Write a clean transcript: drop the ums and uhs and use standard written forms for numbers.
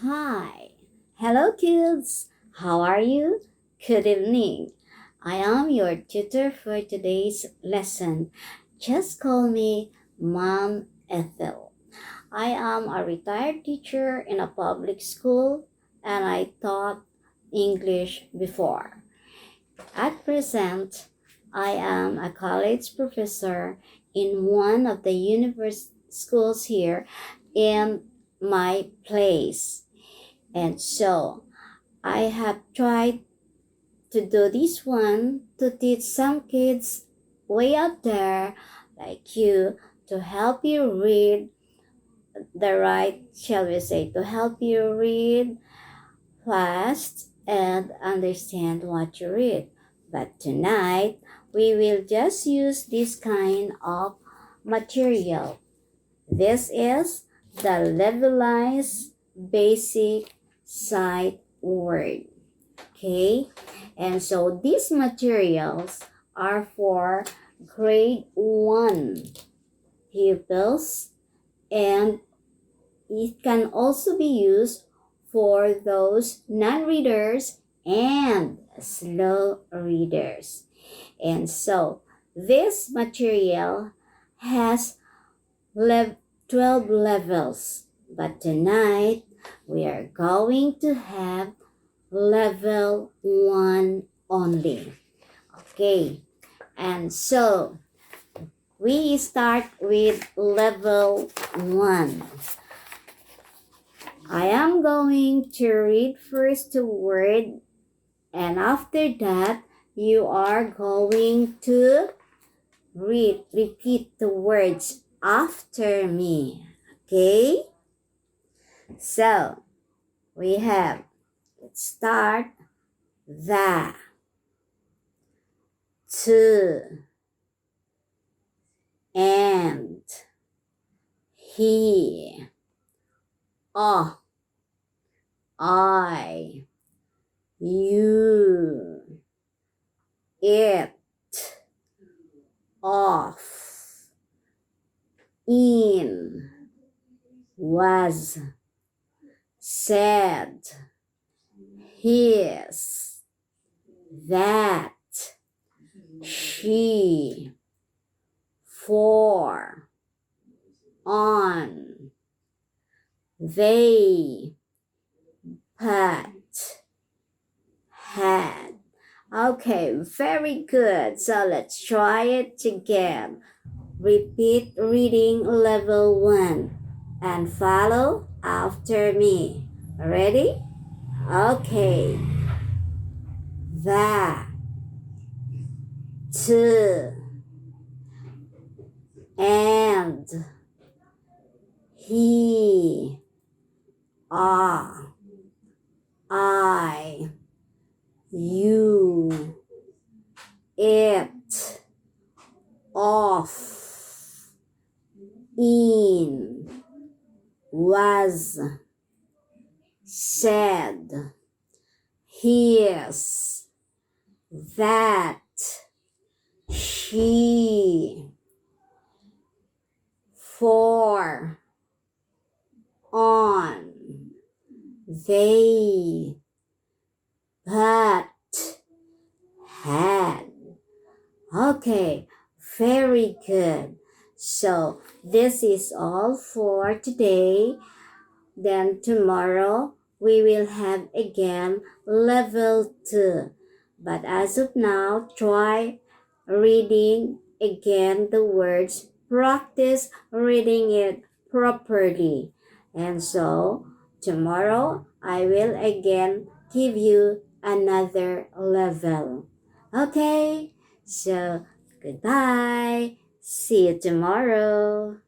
Hi. Hello, kids. How are you? Good evening. I am your tutor for today's lesson. Just call me Maam Ethel. I am a retired teacher in a public school and I taught English before. At present, I am a college professor in one of the university schools here in my place. And so I have tried to do this one to teach some kids way out there like you to help you read the right, shall we say, to help you read fast and understand what you read. But tonight, we will just use this kind of material. This is the levelized basic sight word. Okay, and so these materials are for grade 1 pupils, and it can also be used for those non-readers and slow readers. And so this material has 12 levels, but tonight we are going to have level 1 only. Okay, and so we start with level 1. I am going to read first the word, and after that you are going to repeat the words after me. Okay, so we have, let's start, the, to, and, he, I, you, it, off, in, was, said, his, that, she, for, on, they, but, had. Okay, very good. So let's try it again. Repeat reading level 1 and follow after me. Ready? Okay. The, to, and, he, I, you, it, off, in, was, said, his, that, she, for, on, they, but, had. Okay, very good. So this is all for today. Then tomorrow we will have again level 2. But as of now, try reading again the words. Practice reading it properly. And so tomorrow I will again give you another level. Okay, so goodbye. See you tomorrow.